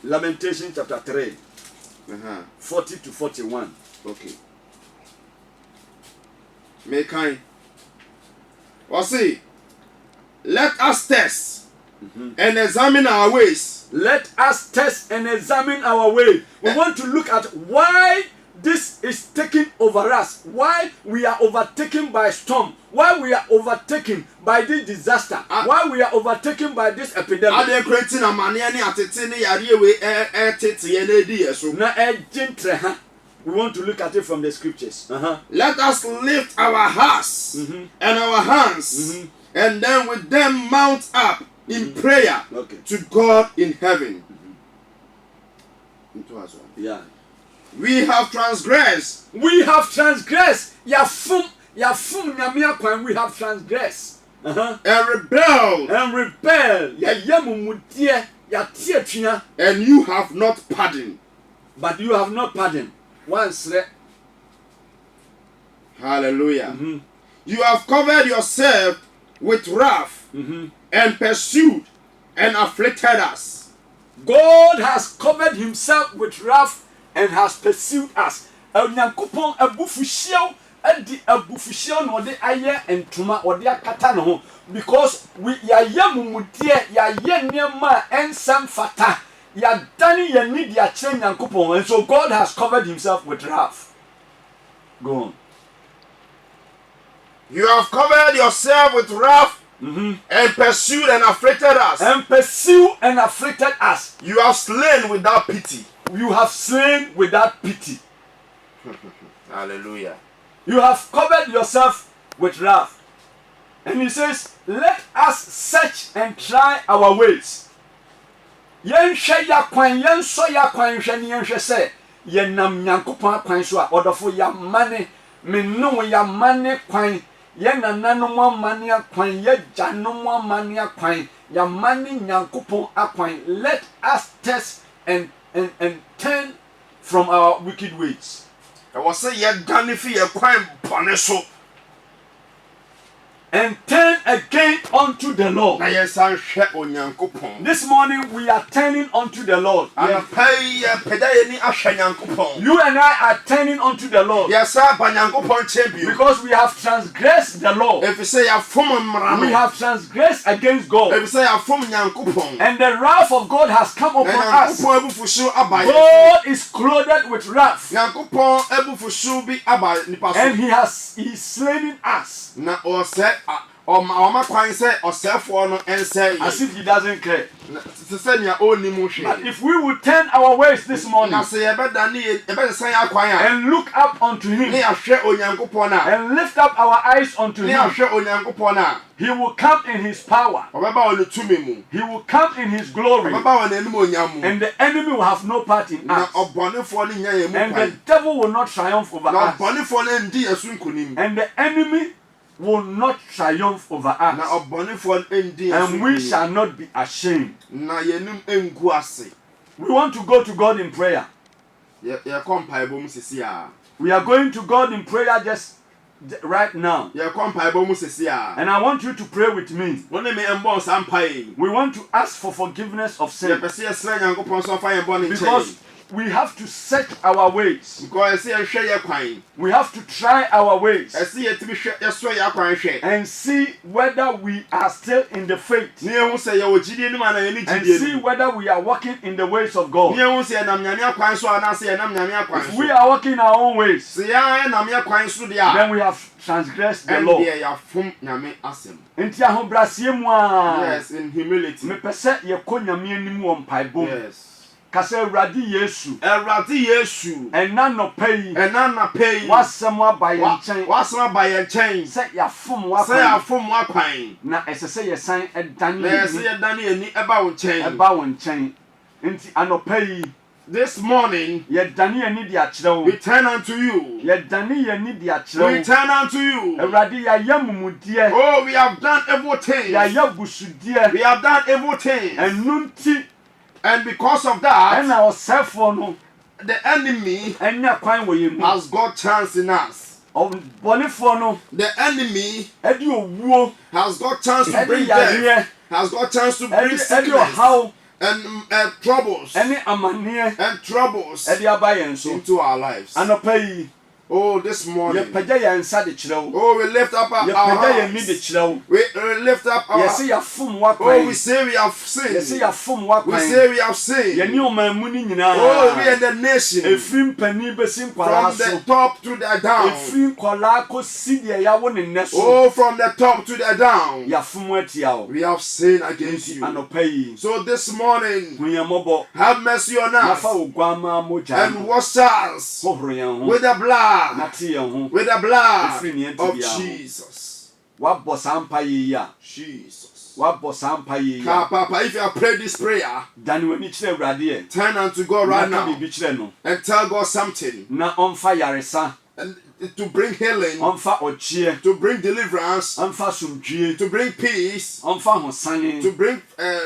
Lamentation chapter 3, 40 to 41. Okay. Make kind. See, let us test and examine our ways. Let us test and examine our way. We want to look at why this is taking over us, why we are overtaken by storm, why we are overtaken by this disaster, why we are overtaken by this epidemic. We want to look at it from the scriptures. Let us lift our hearts and our hands, and then with them mount up in prayer to God in heaven. Yeah. We have transgressed. We have transgressed. Yafum nyamia kwan. We have transgressed. And rebelled. And rebelled. Yayamumutie yatietua. And you have not pardoned. But you have not pardoned. Once. Hallelujah. You have covered yourself with wrath and pursued and afflicted us. God has covered himself with wrath and has pursued us. Nyankopon abufuhyew adi abufuhyew no de aye entuma ode akata no ho because we yayamumudie yaye niema ensam fata yadani yani dia kire Nyankopon, and so God has covered himself with wrath. Go on. You have covered yourself with wrath and pursued and afflicted us. And pursued and afflicted us. You have slain without pity. You have slain without pity. Hallelujah. You have covered yourself with wrath. And he says, let us search and try our ways. Yen hwe ya kwan, yen so ya kwan hwe ne yen hwe se yen nam Nyankopon kwan so a odofo ya mane me no ya mane kwan yen nananom amane kwan ye janom amane kwan ya mane Nyankopon akwan. Let us test and turn from our wicked ways. I was say ye done fi ye kwan bone so. And turn again unto the Lord. This morning we are turning unto the Lord. You and I are turning unto the Lord. Because we have transgressed the law. We have transgressed against God. And the wrath of God has come upon us. God is clothed with wrath. And he is slain us. As if he doesn't care. But if we would turn our ways this morning and look up unto him and lift up our eyes unto him, he will come in his power. He will come in his glory. And the enemy will have no part in us. And the devil will not triumph over us. And the enemy will not triumph over us. And we shall not be ashamed. We want to go to God in prayer. We are going to God in prayer just right now. And I want you to pray with me. We want to ask for forgiveness of sin. Because we have to search our ways. We have to try our ways. And see whether we are still in the faith. And see whether we are walking in the ways of God. If we are walking our own ways, then we have transgressed the law. Yes, in humility. Yes. Kase Eradi Yesu. Ena no pay. Wasem aba ye nchen. Se ya fom wakwan. Na esese ye san edane. Eba wo nchen. Nti anopai. This morning, we turn unto you. We turn unto you. Oh, we have done everything. We have done everything. And because of that, the enemy has got chance in us. The enemy has got chance to bring death. Has got chance to bring sickness. and troubles ɛne amanneɛ and troubles ɛde aba yɛn so into our lives. anɔpa yi Oh, this morning. yɛpagya yɛn nsa de kyerɛ wo Oh, we lift up our yɛpagya yɛn ni hands. de kyerɛ wo We lift up our. yɛsɛ yɛafom Oh, w'akwan we say we have yɛsɛ sinned. yɛafom We w'akwan say we have sinned. yɛne ɔman mu no Oh, we nyinaa and the nation. ɛfiri mpanin bɛsi nkwalaa From so the top to the down. ɛfiri nkwalaa kɔsi deɛ yɛawo ne nnɛ so Oh, from the top to the down. yɛafom atia wo We have sinned against you. anɔpa yi So this morning, hu yɛn mmɔbɔ have mercy on na us fa wo guamma mogya and wash us hohoro yɛn ho with the na blood, te yɛn ho with the blood ɛfiri ne of yɛntibea ho Jesus. woabɔ saa mpa yi a Jesus. woabɔ saa mpa yi a Papa, if you have prayed this prayer, dane w'ani kyerɛ awurade ɛ turn unto God right na ka now biribi kyerɛ no and tell God something na ɔmfa yaresa and to bring healing, ɔmfa ɔkyeɛ to bring deliverance, ɔmfa somdwie to bring peace, ɔmfa hosane to bring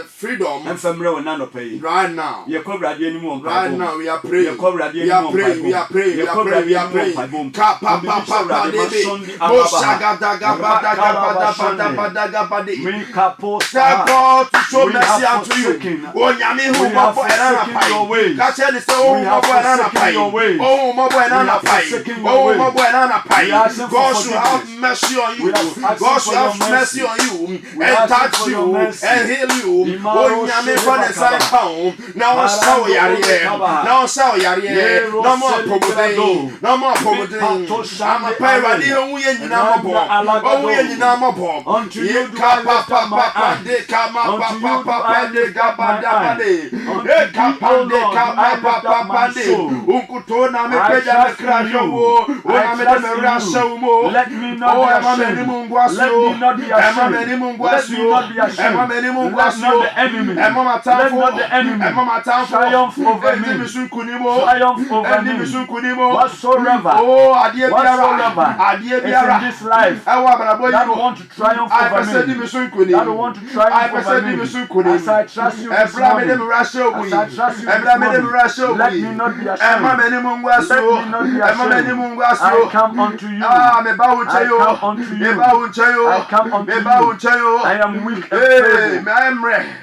freedom ɛmfa mmerɛ wo na anɔpa yi right now. yɛkɔ awurade anim wɔ Right mpaebɔ now, mu we are praying. yɛkɔ awurade We anim are wɔ praying. We are mpaebɔ mu praying. We yɛkɔ are praying. awurade We are anim wɔ praying. mpaebɔ mu Ka pa Obi pa bi hyɛ pa pa awurade ma de sɔn be. de Mo ababa ha. shaga da ga ba da ga ba da ba da ba da ga ba de. Mikapo Tell saha. God to show We mercy have unto you. forsaken- O nyami hu we mo have bo erana forsaken your pai. ways. Ka che ni se o We mo have bo erana forsaken pai. your ways. O mo bo We erana have pai. forsaken your O ways. mo bo erana pai. We are asking for God should have forgiveness. mercy on you. We are asking God should for have your mercy mercy. on you We are and asking touch for your you mercy. and heal you. Imaro O nyami fa ne san shebe pa o. Na o sa o yare. Marando Na o sa o yare. Yero No more selibrado. promoting. No more promoting. Mipato I'm a shande parody ale. who ye nyina mo bo. Randa Oh we alagado. nyina mo bo. Unto you Ye do ka I pa lift pa up my pa pa eyes. de ka ma Unto pa you pa do pa I pa de lift ka up ba my da ba eyes. de. Unto E ka thee, pa O de Lord, ka do ma I pa lift pa up pa my de. soul. Unkuto na me I pe ja me trust kra in jo you. wo. O I na me de trust me in ra you. so mo. Let me not Oh be e ma me ashamed. ni mu ngwa Let so. me not be E ma me ashamed. ni mu ngwa Let me so. not be E ma ashamed. me ni mu ngwa Let so. not the enemy. E ma ma Let tamfo. not the enemy E ma ma tamfo. triumph over E di me. mi sun kunimo. Triumph over E di mi me. sun kunimo. Whatsoever, Oh adie biara. whatsoever Adie is biara. in this life E wa abrabo that yi want to triumph I over said me, me sun kunim. that want to triumph over me, as I trust you this morning, as I trust you this morning, let me not be ashamed. Let me not be ashamed. I come unto you. I come unto you. I come unto you. I am weak and feeble.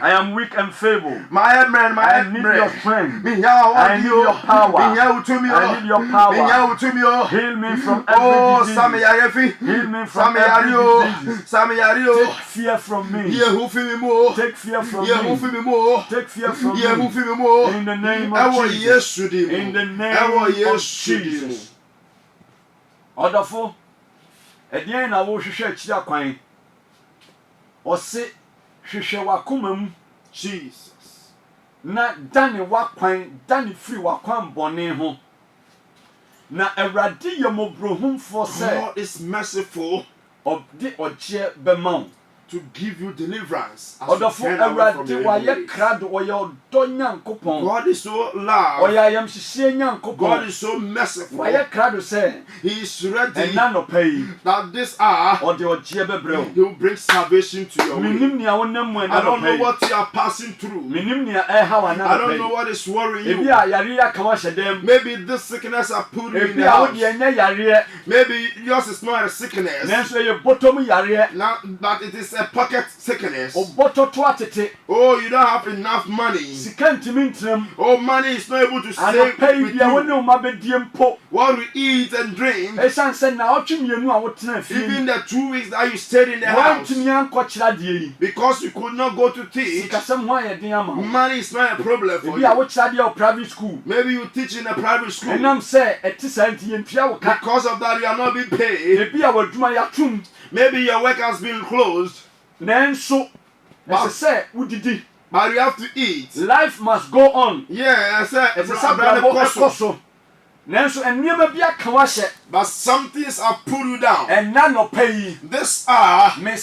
I am weak and feeble. I need your strength. I need your power. I need your power. Heal me from every disease. Heal me from every disease. Take fear from me. Take fear from me. Take fear from me. In the name of Jesus. In the name of Jesus. Ọdọfo, ẹ̀díẹ̀ na wo hwehwẹ́ akyiri akwan. Ọ̀sẹ̀ hwehwẹ́ w'akoma mu. Jesus. Na dane w'akwan, dane firi w'akwan bɔne ho. Na Awurade yɛ mmɔborɔhumfoɔ sɛ God is merciful ɔde ɔgyeɛ bɛma wo. to give you deliverance. As Ọdọfo you turn away from Awurade your wayɛ enemies. krado, ɔyɛ ɔdɔ Nyankopɔn. God is so loud. Ɔyɛ ayamhyehyeɛ God Nyankopɔn. is so merciful. Wayɛ krado sɛ He is ready ɛna nɔpa yi that this hour ɔde ɔgyeɛ bɛbrɛ wo. He will bring salvation to your way. Menim nea wonam mu ɛna I don't nɔpa know yi. what you are passing through. Menim nea ɛha wo ɛna I don't nɔpa know yi. what is worrying Ebi you. a yareɛ aka wahyɛ dɛm. Maybe this sickness has put you in Ebi the a house. wode ɛnyɛ yareɛ. Maybe yours is not a sickness. Nanso ɛyɛ bɔtɔm yareɛ. Now, but it is a pocket sickness. Ɔbɔtɔ to atete. Oh, you don't have enough money. Sika ntumi ntenam. Oh, money is not able to save Anɔpa yi with deɛ wo ne you. wo mma bɛdie mpo. What we eat and drink, Ɛsiane sɛ naawɔtwe mmienu a wotena fie even yi. the 2 weeks that you stayed in the house, Woantumi ankɔkyerɛ adeɛ yi. because you could not go to teach. Sikasɛm ho ayɛ den ama wo. Money is not a problem for Ebi a you. wokyerɛ adeɛ wɔ private school. Maybe you teach in a private school. Ɛnam sɛ ɛte saa nti yɛntua wo ka. Because of that, you are not being paid. Ebi a w'adwuma yɛatom. Maybe your work has been closed, Nanso ɛsɛ sɛ wodidi. but you have to eat. Life must go on. Yeah, I said, Ɛsɛ sɛ abrabɔ ɛkɔ so. Nanso nneɛma bi aka wahyɛ. but some things have pulled you down. Ɛna nɔpa yi. This hour, Mes